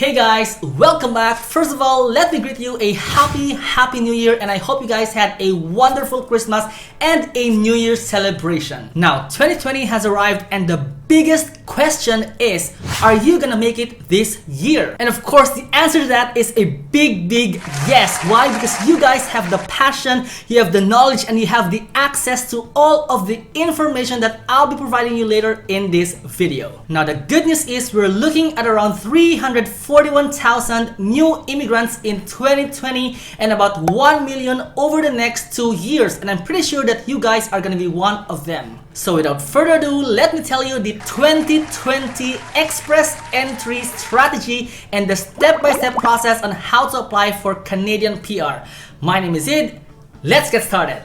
Hey guys, welcome back. First of all, let me greet you a happy new year, and I hope you guys had a wonderful Christmas and a New Year's celebration. Now 2020 has arrived and the biggest question is, are you gonna make it this year? And of course the answer to that is a big yes. Why? Because you guys have the passion, you have the knowledge, and you have the access to all of the information that I'll be providing you later in this video. Now the good news is we're looking at around 341,000 new immigrants in 2020 and about 1 million over the next 2 years, and I'm pretty sure that you guys are gonna be one of them. So without further ado, let me tell you the 2020 Express Entry strategy and the step-by-step process on how to apply for Canadian PR. My name is Id. Let's get started.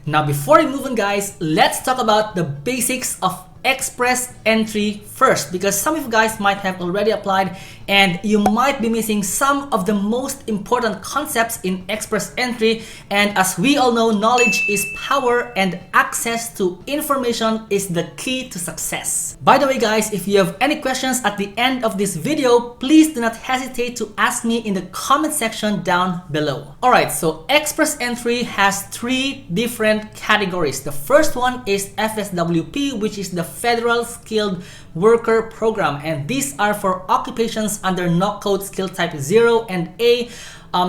Now before we move on guys, let's talk about the basics of Express Entry first, because some of you guys might have already applied and you might be missing some of the most important concepts in Express Entry. And as we all know, knowledge is power and access to information is the key to success. By the way guys, if you have any questions at the end of this video, please do not hesitate to ask me in the comment section down below. Alright, so Express Entry has 3 different categories. The first one is FSWP, which is the Federal Skilled Worker Program, and these are for occupations under No Code Skill Type 0 and A,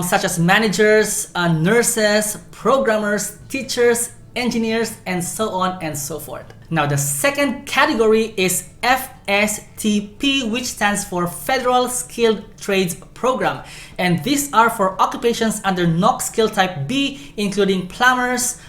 such as managers, nurses, programmers, teachers, engineers, and so on and so forth. Now the second category is FSTP, which stands for Federal Skilled Trades Program, and these are for occupations under No Skill Type B, including plumbers,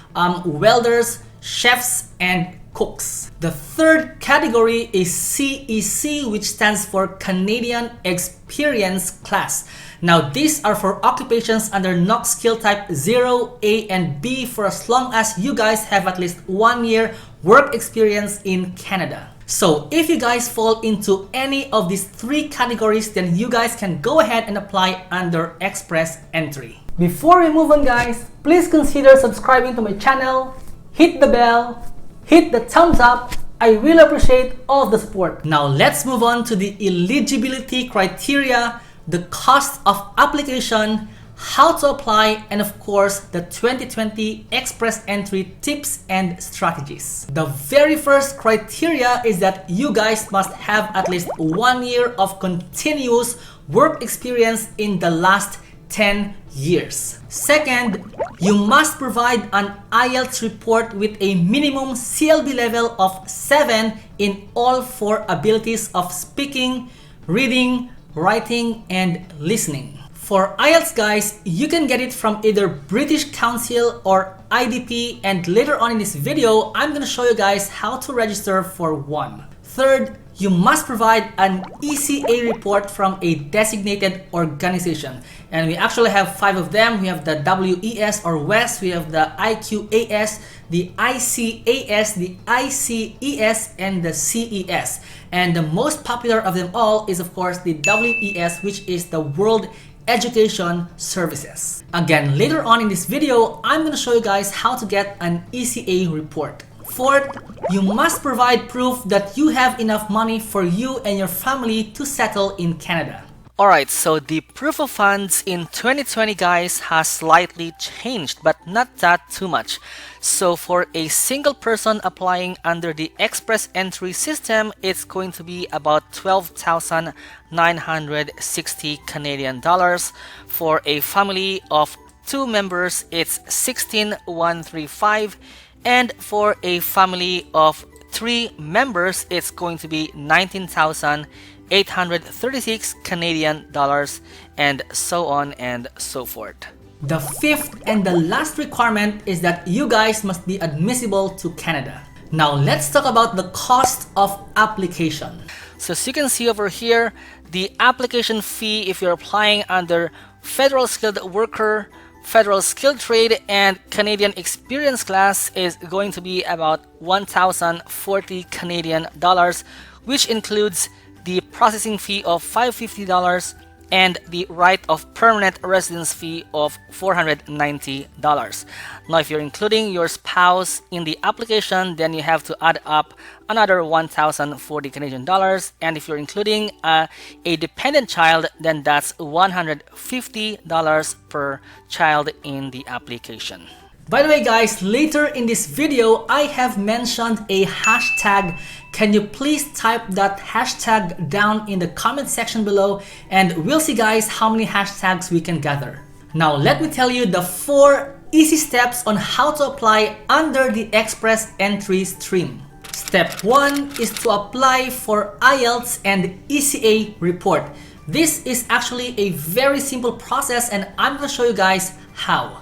welders, chefs, and cooks. The third category is CEC, which stands for Canadian Experience Class. Now these are for occupations under No Skill Type 0, A, and B for as long as you guys have at least 1 year work experience in Canada. So if you guys fall into any of these 3 categories, then you guys can go ahead and apply under Express Entry. Before we move on guys, please consider subscribing to my channel, hit the bell, hit the thumbs up. I really appreciate all of the support. Now let's move on to the eligibility criteria, the cost of application, how to apply, and of course the 2020 Express Entry tips and strategies. The very first criteria is that you guys must have at least 1 year of continuous work experience in the last 10 years. Second, you must provide an IELTS report with a minimum CLB level of 7 in all 4 abilities of speaking, reading, writing, and listening. For IELTS guys, you can get it from either British Council or IDP, and later on in this video, I'm gonna show you guys how to register for one. Third, you must provide an ECA report from a designated organization. And we actually have 5 of them. We have the WES or WES, we have the IQAS, the ICAS, the ICES, and the CES. And the most popular of them all is of course the WES, which is the World Education Services. Again, later on in this video, I'm going to show you guys how to get an ECA report. Fourth, you must provide proof that you have enough money for you and your family to settle in Canada. Alright, so the proof of funds in 2020 guys has slightly changed, but not that too much. So for a single person applying under the Express Entry system, it's going to be about 12,960 Canadian dollars. For a family of 2 members, it's 16,135. And for a family of 3 members, it's going to be 19,836 Canadian dollars, and so on and so forth. The fifth and the last requirement is that you guys must be admissible to Canada. Now let's talk about the cost of application. So as you can see over here, the application fee if you're applying under Federal Skilled Worker, Federal Skilled Trade, and Canadian Experience Class is going to be about 1,040 Canadian dollars, which includes the processing fee of $550 and the right of permanent residence fee of $490. Now, if you're including your spouse in the application, then you have to add up another 1,040 Canadian dollars, and if you're including a dependent child, then that's $150 per child in the application. By the way guys, later in this video, I have mentioned a hashtag. Can you please type that hashtag down in the comment section below, and we'll see guys how many hashtags we can gather. Now let me tell you the 4 easy steps on how to apply under the Express Entry stream. Step 1 is to apply for IELTS and ECA report. This is actually a very simple process, and I'm going to show you guys how.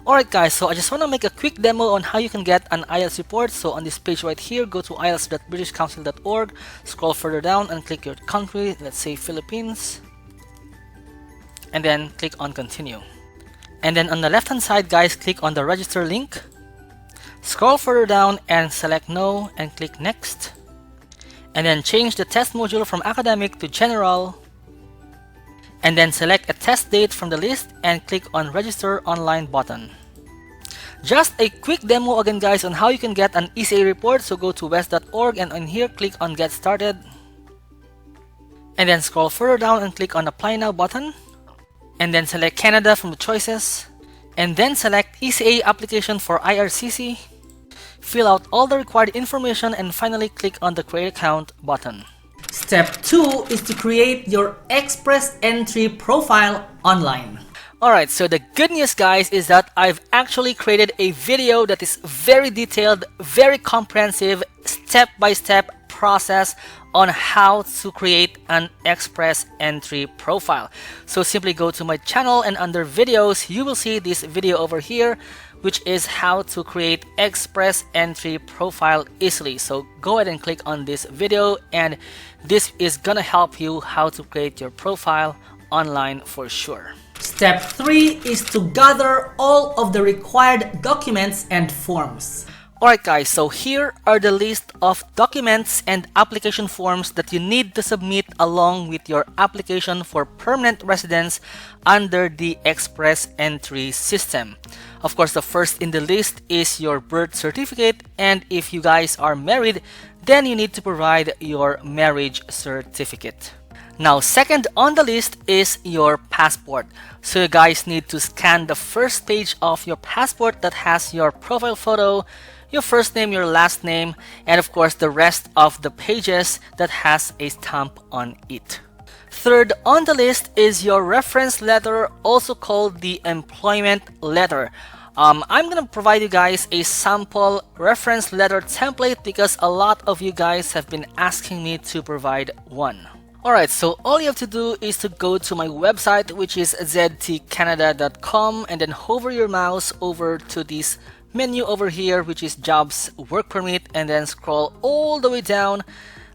Alright guys, so I just want to make a quick demo on how you can get an IELTS report. So on this page right here, go to ielts.britishcouncil.org, scroll further down and click your country, let's say Philippines, and then click on continue. And then on the left hand side guys, click on the register link, scroll further down and select no and click next, and then change the test module from academic to general, and then select a test date from the list and click on register online button. Just a quick demo again guys on how you can get an ECA report. So go to west.org and on here click on get started, and then scroll further down and click on apply now button, and then select Canada from the choices, and then select ECA application for IRCC, fill out all the required information, and finally click on the create account button. Step 2 is to create your Express Entry profile online. Alright, so the good news guys is that I've actually created a video that is very detailed, very comprehensive, step-by-step process on how to create an Express Entry profile. So simply go to my channel and under videos, you will see this video over here, which is how to create Express Entry profile easily. So go ahead and click on this video, and this is gonna help you how to create your profile online for sure. Step 3 is to gather all of the required documents and forms. Alright guys, so here are the list of documents and application forms that you need to submit along with your application for permanent residence under the Express Entry system. Of course, the first in the list is your birth certificate, and if you guys are married, then you need to provide your marriage certificate. Now, second on the list is your passport. So you guys need to scan the first page of your passport that has your profile photo, your first name, your last name, and of course the rest of the pages that has a stamp on it. Third on the list is your reference letter, also called the employment letter. I'm gonna provide you guys a sample reference letter template because a lot of you guys have been asking me to provide one. Alright, so all you have to do is to go to my website, which is ztcanada.com, and then hover your mouse over to this menu over here, which is jobs work permit, and then scroll all the way down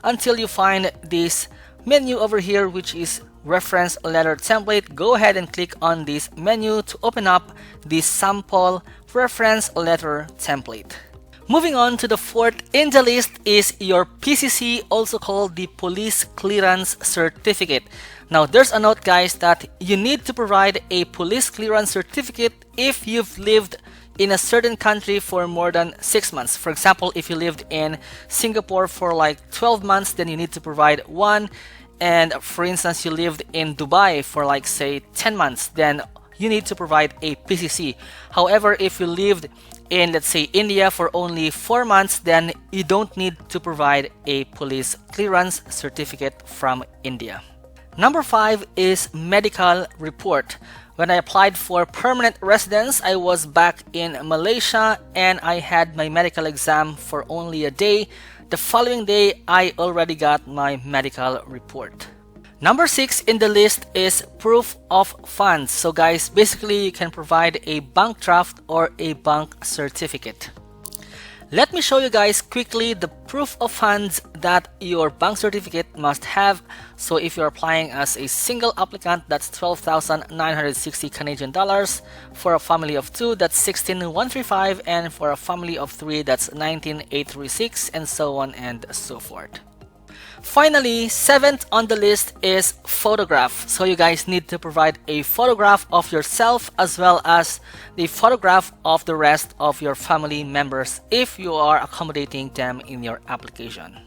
until you find this menu over here, which is reference letter template. Go ahead and click on this menu to open up this sample reference letter template. Moving on to the fourth in the list is your PCC, also called the Police Clearance Certificate. Now there's a note guys that you need to provide a police clearance certificate if you've lived in a certain country for more than 6 months. For example, if you lived in Singapore for like 12 months, then you need to provide one. And for instance, you lived in Dubai for like say 10 months, then you need to provide a PCC. However, if you lived in, let's say, India for only 4 months, then you don't need to provide a police clearance certificate from India. Number 5 is medical report. When I applied for permanent residence, I was back in Malaysia and I had my medical exam for only a day. The following day, I already got my medical report. Number 6 in the list is proof of funds. So guys, basically you can provide a bank draft or a bank certificate. Let me show you guys quickly the proof of funds that your bank certificate must have. So if you're applying as a single applicant, that's 12,960 Canadian dollars. For a family of 2, that's 16,135, and for a family of 3, that's 19,836, and so on and so forth. Finally, seventh on the list is photograph. So you guys need to provide a photograph of yourself as well as the photograph of the rest of your family members if you are accommodating them in your application.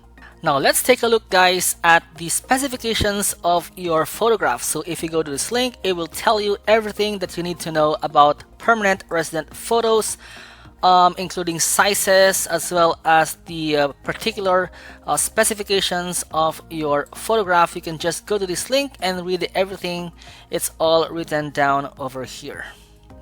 Now let's take a look, guys, at the specifications of your photograph. So if you go to this link, it will tell you everything that you need to know about permanent resident photos, including sizes as well as the particular specifications of your photograph. You can just go to this link and read everything. It's all written down over here.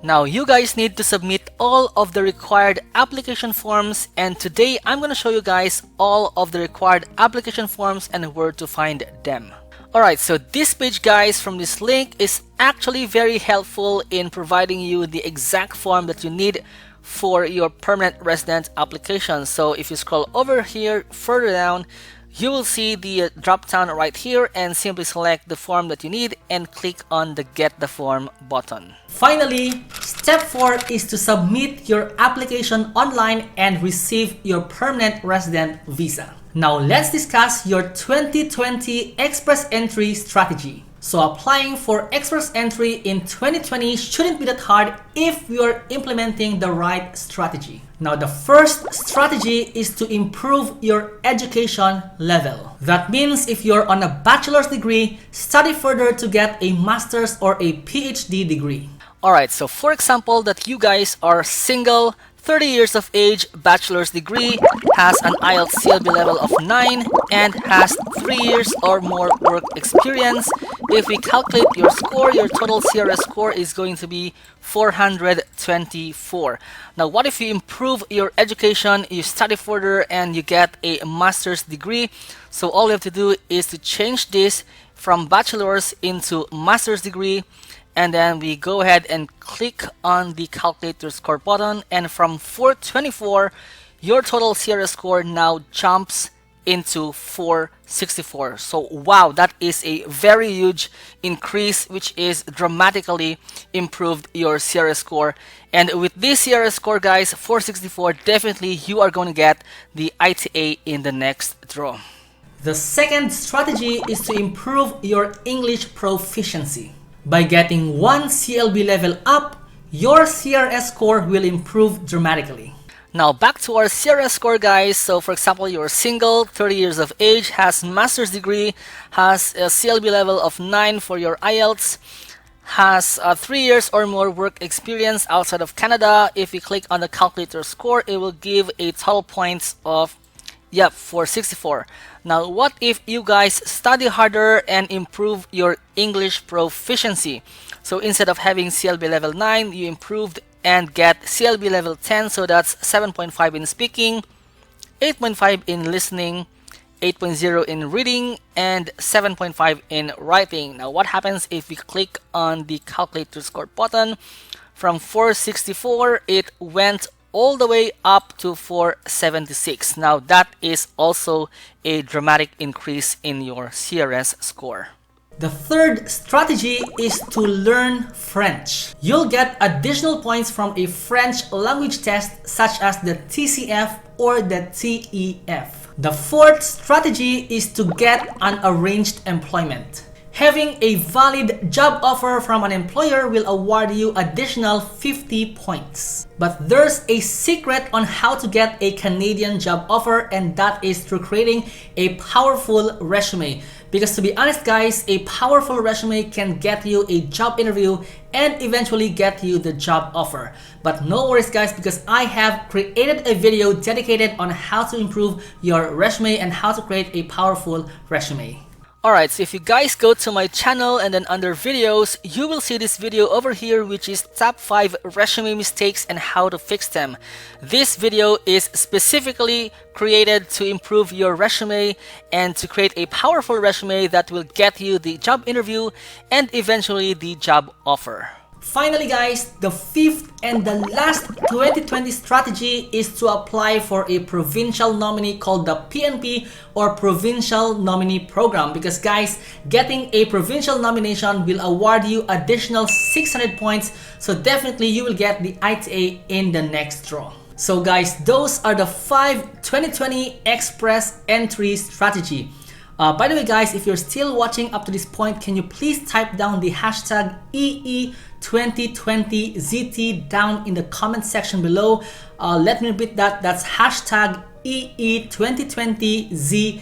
Now you guys need to submit all of the required application forms, and today I'm going to show you guys all of the required application forms and where to find them. Alright, so this page, guys, from this link is actually very helpful in providing you the exact form that you need for your permanent resident application. So if you scroll over here further down, you will see the drop down right here and simply select the form that you need and click on the Get the Form button. Finally, step 4 is to submit your application online and receive your permanent resident visa. Now let's discuss your 2020 Express Entry strategy. So applying for Express Entry in 2020 shouldn't be that hard if you're implementing the right strategy. Now the first strategy is to improve your education level. That means if you're on a bachelor's degree, study further to get a master's or a PhD degree. Alright, so for example that you guys are single, 30 years of age, bachelor's degree, has an IELTS CLB level of 9, and has 3 years or more work experience. If we calculate your score, your total CRS score is going to be 424. Now, what if you improve your education, you study further, and you get a master's degree? So all you have to do is to change this from bachelor's into master's degree, and then we go ahead and click on the calculate your score button, and from 424 your total CRS score now jumps into 464. So wow, that is a very huge increase, which is dramatically improved your CRS score. And with this CRS score, guys, 464, definitely you are going to get the ITA in the next draw. The second strategy is to improve your English proficiency. By getting one CLB level up, your CRS score will improve dramatically. Now back to our CRS score, guys. So for example, you're single, 30 years of age, has master's degree, has a CLB level of 9 for your IELTS, has 3 years or more work experience outside of Canada. If you click on the calculator score, it will give a total points of 464. Now what if you guys study harder and improve your English proficiency? So instead of having CLB level 9, you improved and get CLB level 10, so that's 7.5 in speaking, 8.5 in listening, 8.0 in reading, and 7.5 in writing. Now what happens if we click on the calculator score button? From 464 it went all the way up to 476. Now that is also a dramatic increase in your CRS score. The third strategy is to learn French. You'll get additional points from a French language test such as the TCF or the TEF. The fourth strategy is to get an arranged employment. Having a valid job offer from an employer will award you additional 50 points. But there's a secret on how to get a Canadian job offer, and that is through creating a powerful resume. Because to be honest, guys, a powerful resume can get you a job interview and eventually get you the job offer. But no worries, guys, because I have created a video dedicated on how to improve your resume and how to create a powerful resume. Alright, so if you guys go to my channel and then under videos, you will see this video over here, which is top 5 resume mistakes and how to fix them. This video is specifically created to improve your resume and to create a powerful resume that will get you the job interview and eventually the job offer. Finally, guys, the fifth and the last 2020 strategy is to apply for a provincial nominee called the PNP or Provincial Nominee Program, because guys, getting a provincial nomination will award you additional 600 points, so definitely you will get the ITA in the next draw. So guys, those are the 5 2020 Express Entry strategy. By the way guys, if you're still watching up to this point, can you please type down the hashtag EE2020ZT down in the comment section below. Let me repeat that. That's hashtag EE2020ZT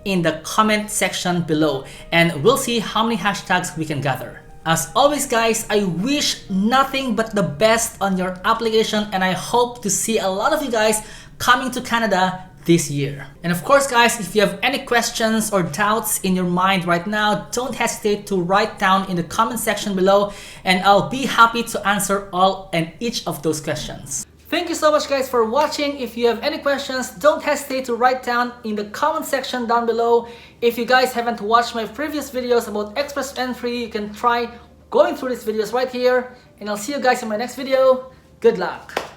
in the comment section below, and we'll see how many hashtags we can gather. As always guys, I wish nothing but the best on your application, and I hope to see a lot of you guys coming to Canada this year. And of course guys, if you have any questions or doubts in your mind right now, don't hesitate to write down in the comment section below, and I'll be happy to answer all and each of those questions. Thank you so much guys for watching. If you have any questions, don't hesitate to write down in the comment section down below. If you guys haven't watched my previous videos about Express Entry, you can try going through these videos right here, and I'll see you guys in my next video. Good luck!